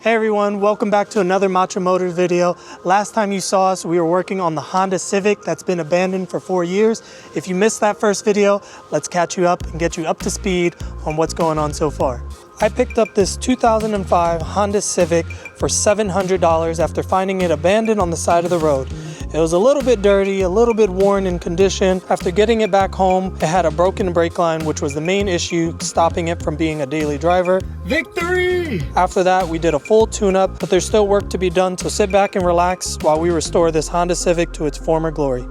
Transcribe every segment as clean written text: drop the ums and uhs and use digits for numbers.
Hey everyone, welcome back to another Macho Motors video. Last time you saw us, we were working on the Honda Civic that's been abandoned for 4 years. If you missed that first video, let's catch you up and get you up to speed on what's going on so far. I picked up this 2005 Honda Civic for $700 after finding it abandoned on the side of the road. It was a little bit dirty, a little bit worn in condition. After getting it back home, it had a broken brake line, which was the main issue stopping it from being a daily driver. Victory! After that, we did a full tune-up, but there's still work to be done, so sit back and relax while we restore this Honda Civic to its former glory.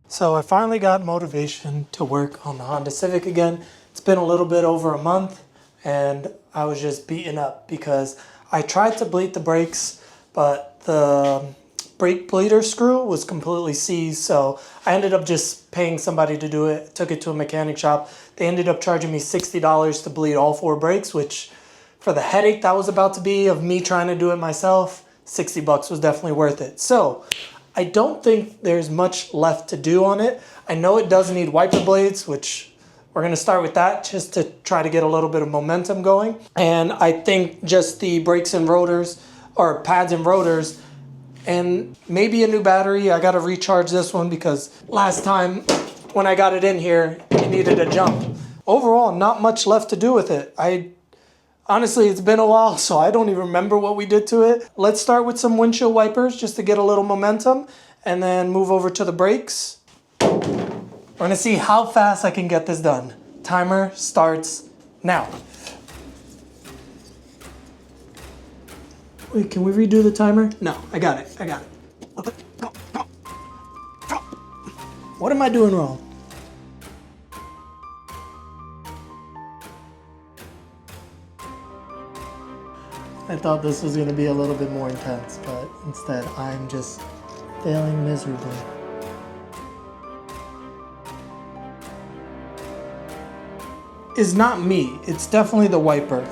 So I finally got motivation to work on the Honda Civic again. It's been a little bit over a month, and I was just beaten up because I tried to bleed the brakes, but the brake bleeder screw was completely seized, so I ended up just paying somebody to do it. Took it to a mechanic shop. They ended up charging me $60 to bleed all 4 brakes, which for the headache that was about to be of me trying to do it myself, 60 bucks was definitely worth it. So I don't think there's much left to do on it. I know it does need wiper blades, which we're going to start with that just to try to get a little bit of momentum going. And I think just the brakes and rotors, or pads and rotors, and maybe a new battery. I got to recharge this one because last time when I got it in here, it needed a jump. Overall, not much left to do with it. Honestly, it's been a while, so I don't even remember what we did to it. Let's start with some windshield wipers just to get a little momentum and then move over to the brakes. We're gonna see how fast I can get this done. Timer starts now. Wait, can we redo the timer? No, I got it. Okay, go. What am I doing wrong? I thought this was gonna be a little bit more intense, but instead I'm just failing miserably. Is not me. It's definitely the wiper.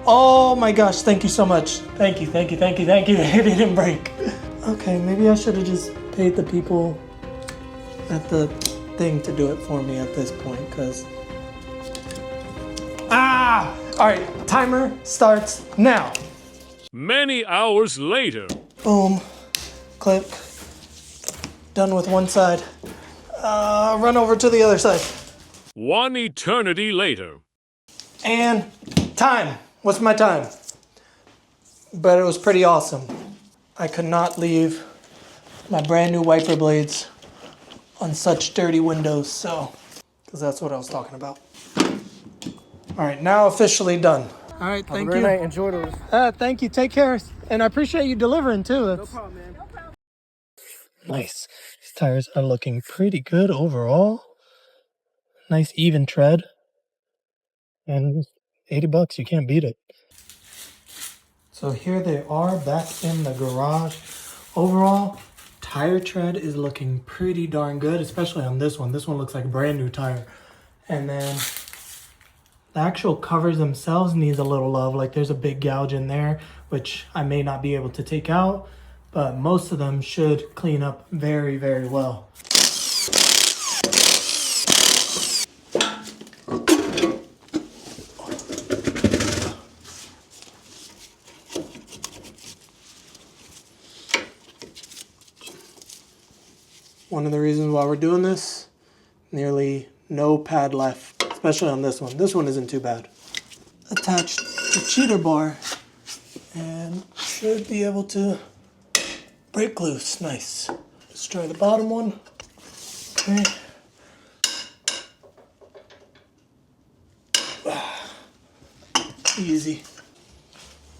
Oh my gosh, thank you so much. Thank you. It didn't break. Okay, maybe I should have just paid the people at the thing to do it for me at this point, because... Alright, timer starts now. Many hours later. Boom. Click. Done with one side. Run over to the other side. One eternity later. And time. What's my time? But it was pretty awesome. I could not leave my brand new wiper blades on such dirty windows, so, because that's what I was talking about. All right, now officially done. All right, thank you. Night. Enjoy those. Thank you. Take care. And I appreciate you delivering too. No problem, man. Nice. These tires are looking pretty good overall. Nice even tread. And 80 bucks, you can't beat it. So here they are back in the garage. Overall, tire tread is looking pretty darn good, especially on this one. This one looks like a brand new tire. And then the actual covers themselves needs a little love. Like there's a big gouge in there, which I may not be able to take out, but most of them should clean up very, very well. One of the reasons why we're doing this, nearly no pad left, especially on this one. This one isn't too bad. Attached the cheater bar and should be able to break loose. Nice. Let's try the bottom one. Okay. Easy.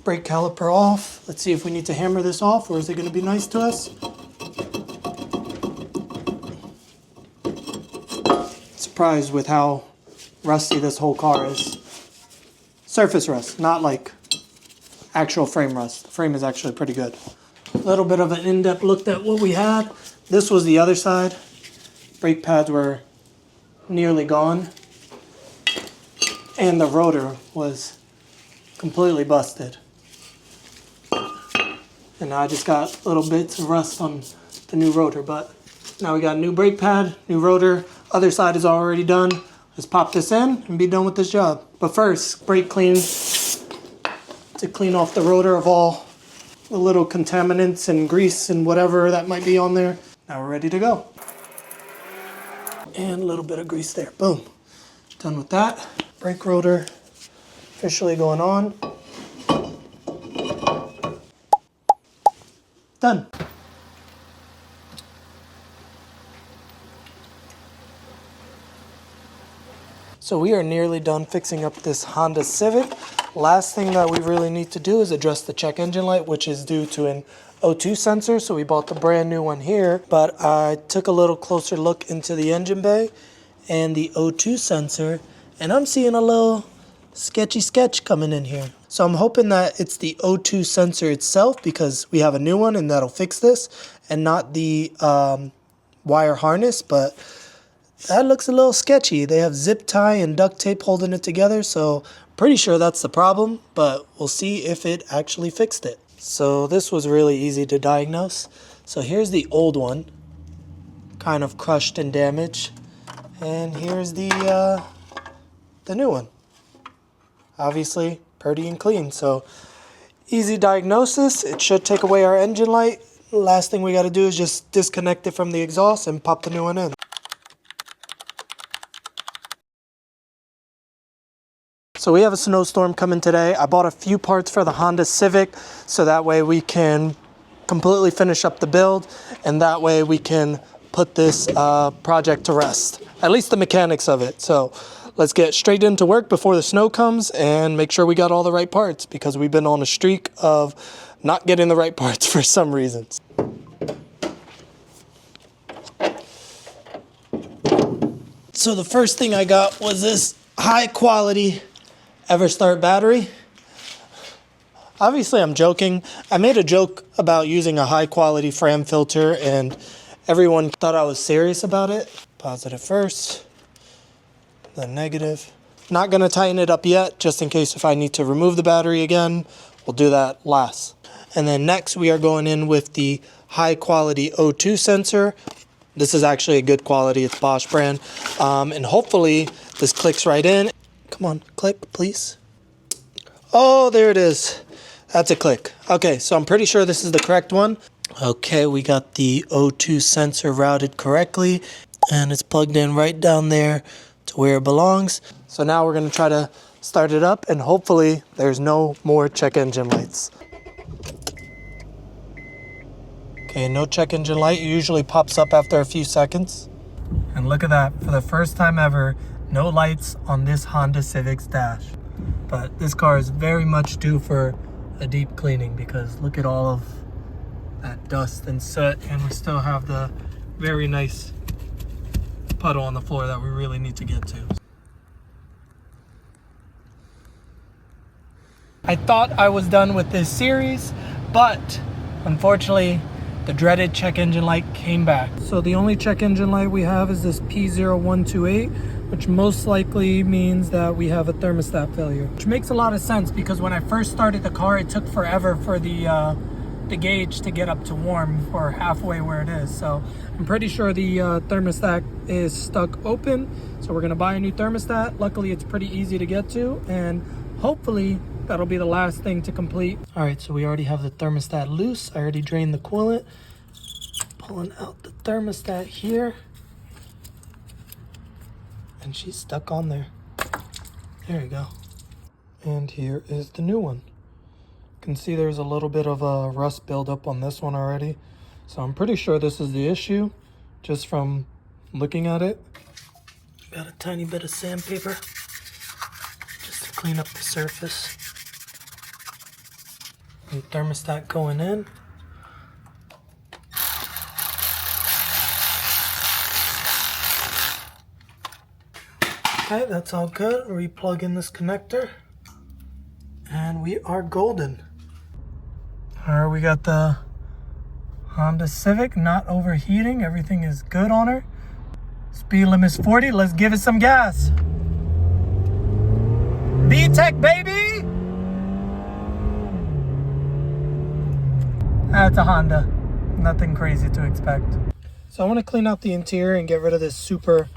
Brake caliper off. Let's see if we need to hammer this off, or is it going to be nice to us? Surprised with how rusty this whole car is. Surface rust, not like actual frame rust. The frame is actually pretty good. A little bit of an in-depth look at what we had. This was the other side. Brake pads were nearly gone. And the rotor was completely busted. And I just got little bits of rust on the new rotor. But now we got a new brake pad, new rotor. Other side is already done. Let's pop this in and be done with this job. But first, brake clean to clean off the rotor of all the little contaminants and grease and whatever that might be on there. Now we're ready to go. And a little bit of grease there. Boom. Done with that. Brake rotor officially going on. Done. So we are nearly done fixing up this Honda Civic. Last thing that we really need to do is address the check engine light, which is due to an O2 sensor. So we bought the brand new one here, but I took a little closer look into the engine bay and the O2 sensor, and I'm seeing a little sketch coming in here. So I'm hoping that it's the O2 sensor itself, because we have a new one and that'll fix this, and not the wire harness. But that looks a little sketchy. They have zip tie and duct tape holding it together, so pretty sure that's the problem, but we'll see if it actually fixed it. So this was really easy to diagnose. So here's the old one, kind of crushed and damaged, and here's the new one. Obviously pretty and clean, so easy diagnosis. It should take away our engine light. Last thing we got to do is just disconnect it from the exhaust and pop the new one in. So we have a snowstorm coming today. I bought a few parts for the Honda Civic, so that way we can completely finish up the build, and that way we can put this project to rest, at least the mechanics of it. So let's get straight into work before the snow comes and make sure we got all the right parts, because we've been on a streak of not getting the right parts for some reasons. So the first thing I got was this high quality Everstart battery. Obviously I'm joking. I made a joke about using a high quality Fram filter and everyone thought I was serious about it. Positive first, then negative. Not gonna tighten it up yet, just in case if I need to remove the battery again, we'll do that last. And then next we are going in with the high quality O2 sensor. This is actually a good quality, it's Bosch brand. And hopefully this clicks right in. Come on, click, please. Oh, there it is. That's a click. Okay, so I'm pretty sure this is the correct one. Okay, we got the O2 sensor routed correctly, and it's plugged in right down there to where it belongs. So now we're gonna try to start it up, and hopefully there's no more check engine lights. Okay, no check engine light. It usually pops up after a few seconds. And look at that, for the first time ever, no lights on this Honda Civic's dash. But this car is very much due for a deep cleaning, because look at all of that dust and soot, and we still have the very nice puddle on the floor that we really need to get to. I thought I was done with this series, but unfortunately the dreaded check engine light came back. So the only check engine light we have is this P0128, which most likely means that we have a thermostat failure. Which makes a lot of sense, because when I first started the car, it took forever for the gauge to get up to warm, or halfway where it is. So I'm pretty sure the thermostat is stuck open. So we're gonna buy a new thermostat. Luckily, it's pretty easy to get to, and hopefully that'll be the last thing to complete. All right, so we already have the thermostat loose. I already drained the coolant. Pulling out the thermostat here. And she's stuck on there. There you go. And here is the new one. You can see there's a little bit of a rust buildup on this one already. So I'm pretty sure this is the issue, just from looking at it. Got a tiny bit of sandpaper just to clean up the surface. And thermostat going in. Okay, that's all good. Replug in this connector, and we are golden. All right, we got the Honda Civic not overheating. Everything is good on her. Speed limit is 40. Let's give it some gas. B-Tech, baby! That's a Honda. Nothing crazy to expect. So I want to clean out the interior and get rid of this super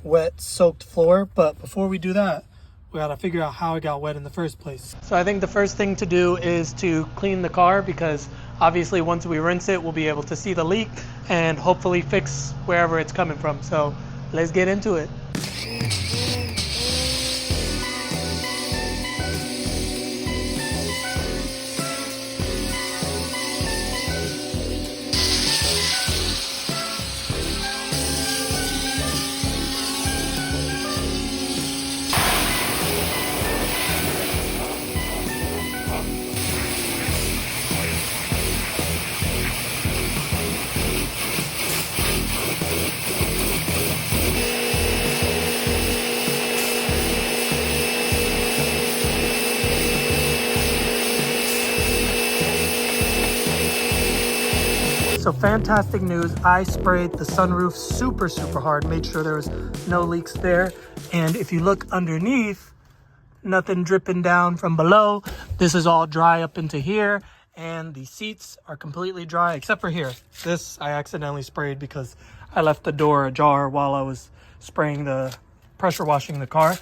wet, soaked floor. But before we do that, we gotta figure out how it got wet in the first place. So I think the first thing to do is to clean the car, because obviously once we rinse it, we'll be able to see the leak and hopefully fix wherever it's coming from. So let's get into it. So fantastic news, I sprayed the sunroof super hard, made sure there was no leaks there. And if you look underneath, nothing dripping down from below. This is all dry up into here, and the seats are completely dry except for here. This I accidentally sprayed because I left the door ajar while I was spraying the pressure washing the car.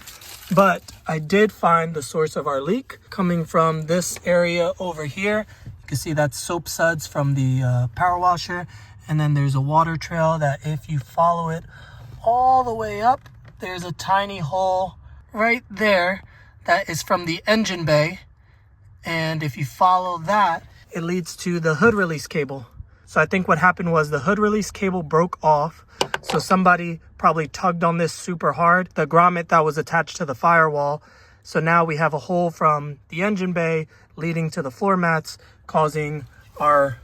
But I did find the source of our leak coming from this area over here. You can see that's soap suds from the power washer, and then there's a water trail that if you follow it all the way up, there's a tiny hole right there that is from the engine bay, and if you follow that, it leads to the hood release cable. So I think what happened was the hood release cable broke off, so somebody probably tugged on this super hard, the grommet that was attached to the firewall. So now we have a hole from the engine bay leading to the floor mats, causing our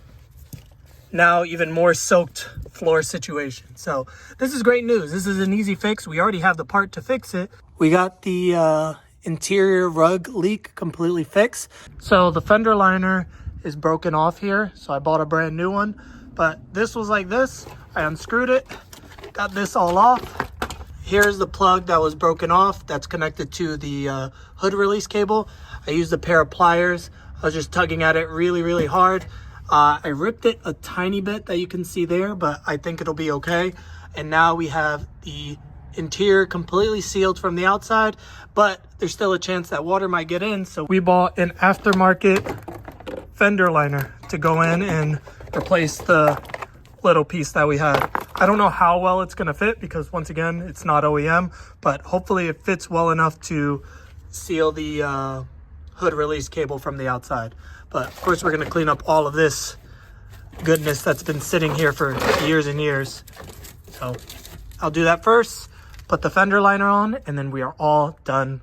now even more soaked floor situation. So this is great news. This is an easy fix. We already have the part to fix it. We got the interior rug leak completely fixed. So the fender liner is broken off here, so I bought a brand new one. But this was like this. I unscrewed it, got this all off. Here's the plug that was broken off that's connected to the hood release cable. I used a pair of pliers. I was just tugging at it really hard. I ripped it a tiny bit that you can see there, but I think it'll be okay. And now we have the interior completely sealed from the outside, but there's still a chance that water might get in. So we bought an aftermarket fender liner to go in and replace the little piece that we had. I don't know how well it's gonna fit because once again, it's not OEM, but hopefully it fits well enough to seal the hood release cable from the outside. But of course we're gonna clean up all of this goodness that's been sitting here for years and years. So I'll do that first, put the fender liner on, and then we are all done.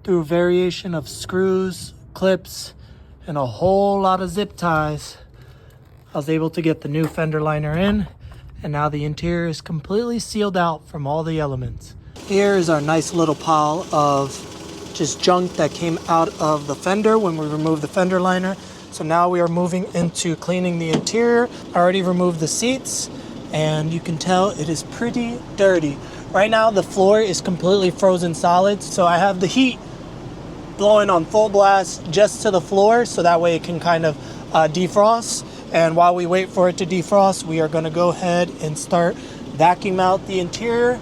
Through a variation of screws, clips, and a whole lot of zip ties, I was able to get the new fender liner in, and now the interior is completely sealed out from all the elements. Here is our nice little pile of just junk that came out of the fender when we removed the fender liner. So now we are moving into cleaning the interior. I already removed the seats, and you can tell it is pretty dirty. Right now the floor is completely frozen solid, so I have the heat blowing on full blast just to the floor, so that way it can kind of defrost. And while we wait for it to defrost, we are going to go ahead and start vacuuming out the interior.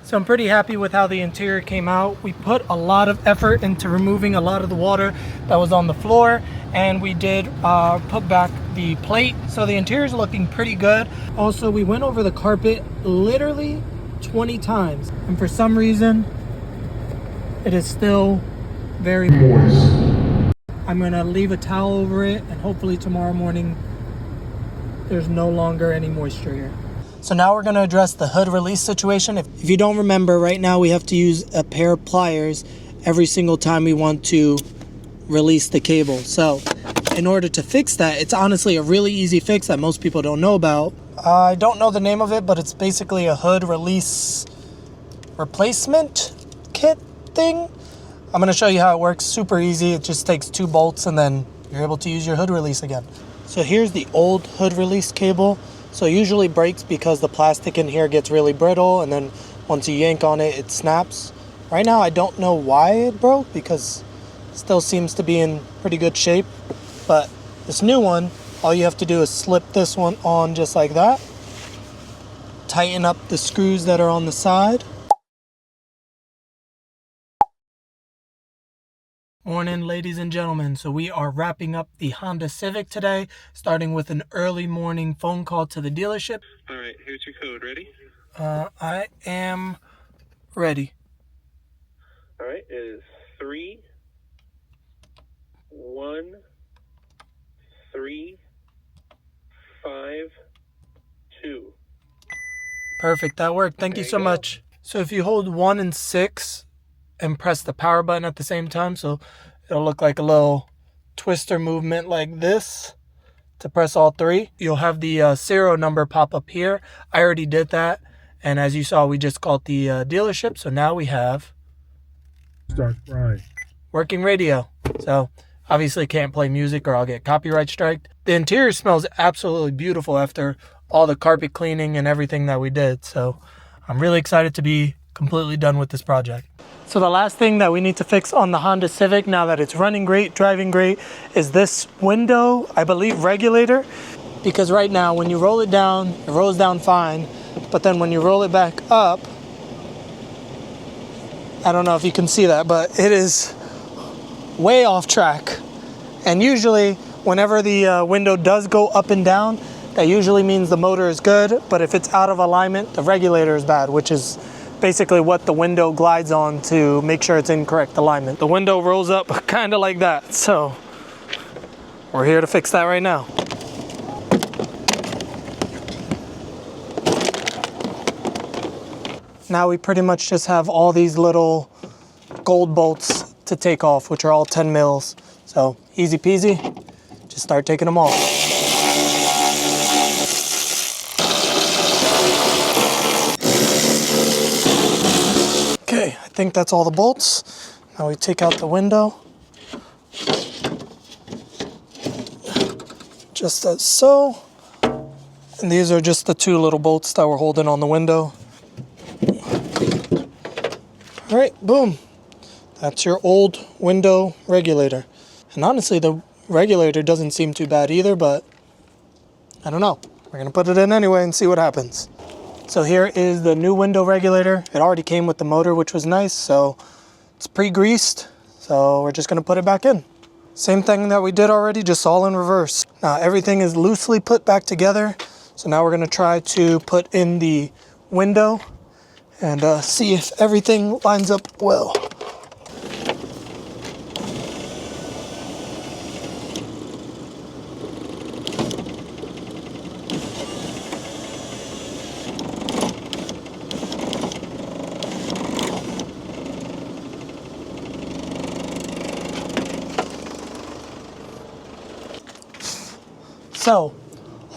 So I'm pretty happy with how the interior came out. We put a lot of effort into removing a lot of the water that was on the floor, and we did put back the plate. So the interior is looking pretty good. Also, we went over the carpet literally 20 times, and for some reason, it is still very moist. I'm gonna leave a towel over it, and hopefully tomorrow morning there's no longer any moisture here. So now we're gonna address the hood release situation. If you don't remember, right now we have to use a pair of pliers every single time we want to release the cable. So in order to fix that, it's honestly a really easy fix that most people don't know about. I don't know the name of it, but it's basically a hood release replacement kit thing. I'm gonna show you how it works. Super easy. It just takes 2 bolts and then you're able to use your hood release again. So here's the old hood release cable. So it usually breaks because the plastic in here gets really brittle, and then once you yank on it, it snaps. Right now I don't know why it broke because it still seems to be in pretty good shape. But this new one, all you have to do is slip this one on just like that. Tighten up the screws that are on the side. Morning, ladies and gentlemen. So we are wrapping up the Honda Civic today, starting with an early morning phone call to the dealership. All right, here's your code. Ready? I am ready. All right, it is 3 1 3 5 2. Perfect, that worked. Thank you so much. So if you hold 1 and 6 and press the power button at the same time, so it'll look like a little twister movement like this to press all 3. You'll have the serial number pop up here. I already did that, and as you saw, we just called the dealership. So now we have Start frying. working radio. So obviously can't play music or I'll get copyright striked. The interior smells absolutely beautiful after all the carpet cleaning and everything that we did. So I'm really excited to be completely done with this project. So the last thing that we need to fix on the Honda Civic, now that it's running great, driving great, is this window, I believe, regulator. Because right now when you roll it rolls down fine. But then when you roll it back up, I don't know if you can see that, but it is way off track. And usually whenever the window does go up and down, that usually means the motor is good. But if it's out of alignment, the regulator is bad, which is basically what the window glides on to make sure it's in correct alignment. The window rolls up kind of like that. So we're here to fix that right now. Now we pretty much just have all these little gold bolts to take off, which are all 10 mils. So easy peasy, just start taking them off. Okay, I think that's all the bolts. Now we take out the window. Just as so. And these are just the 2 little bolts that we're holding on the window. All right, boom. That's your old window regulator. And honestly, the regulator doesn't seem too bad either, but I don't know. We're gonna put it in anyway and see what happens. So here is the new window regulator. It already came with the motor, which was nice, so it's pre-greased. So we're just gonna put it back in. Same thing that we did already, just all in reverse. Now everything is loosely put back together. So now we're gonna try to put in the window and see if everything lines up well. So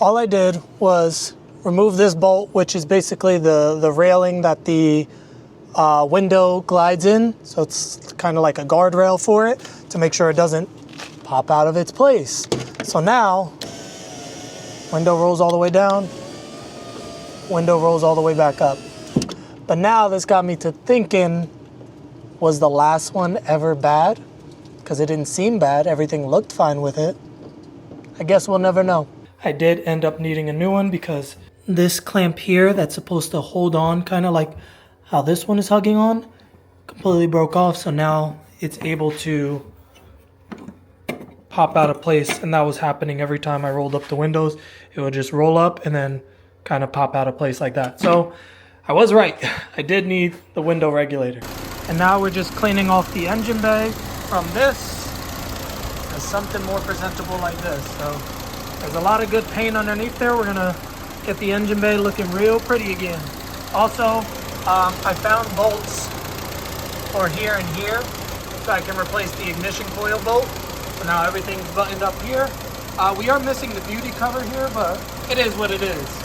all I did was remove this bolt, which is basically the railing that the window glides in. So it's kind of like a guardrail for it to make sure it doesn't pop out of its place. So now, window rolls all the way down, window rolls all the way back up. But now this got me to thinking, was the last one ever bad? Because it didn't seem bad, everything looked fine with it. I guess we'll never know. I did end up needing a new one because this clamp here that's supposed to hold on, kind of like how this one is hugging on, completely broke off. So now it's able to pop out of place, and that was happening every time I rolled up the windows. It would just roll up and then kind of pop out of place like that. So I was right. I did need the window regulator. And now we're just cleaning off the engine bay from this. As something more presentable like this. So there's a lot of good paint underneath there. We're gonna get the engine bay looking real pretty again. Also, I found bolts for here and here, so I can replace the ignition coil bolt. So now everything's buttoned up here. We are missing the beauty cover here, but it is what it is.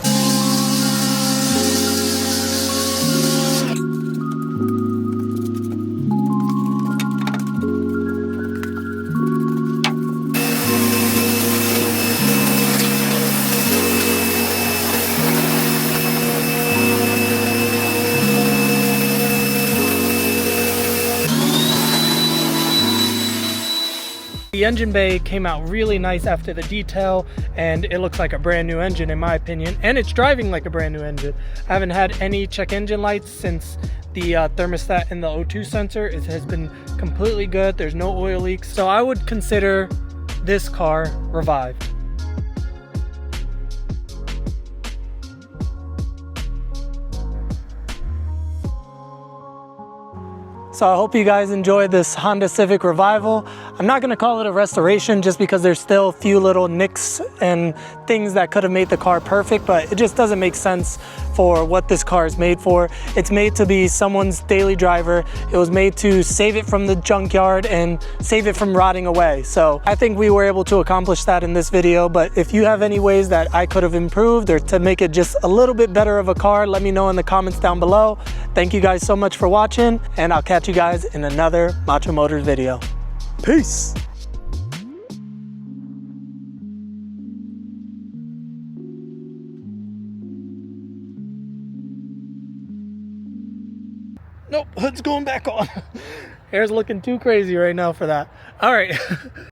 The engine bay came out really nice after the detail, and it looks like a brand new engine in my opinion, and it's driving like a brand new engine. I haven't had any check engine lights since the thermostat and the O2 sensor. It has been completely good. There's no oil leaks, so I would consider this car revived. So I hope you guys enjoyed this Honda Civic revival. I'm not gonna call it a restoration just because there's still a few little nicks and things that could have made the car perfect, but it just doesn't make sense for what this car is made for. It's made to be someone's daily driver. It was made to save it from the junkyard and save it from rotting away. So I think we were able to accomplish that in this video, but if you have any ways that I could have improved or to make it just a little bit better of a car, let me know in the comments down below. Thank you guys so much for watching, and I'll catch you guys in another Macho Motors video. Peace. Nope, hood's going back on. Hair's looking too crazy right now for that. All right.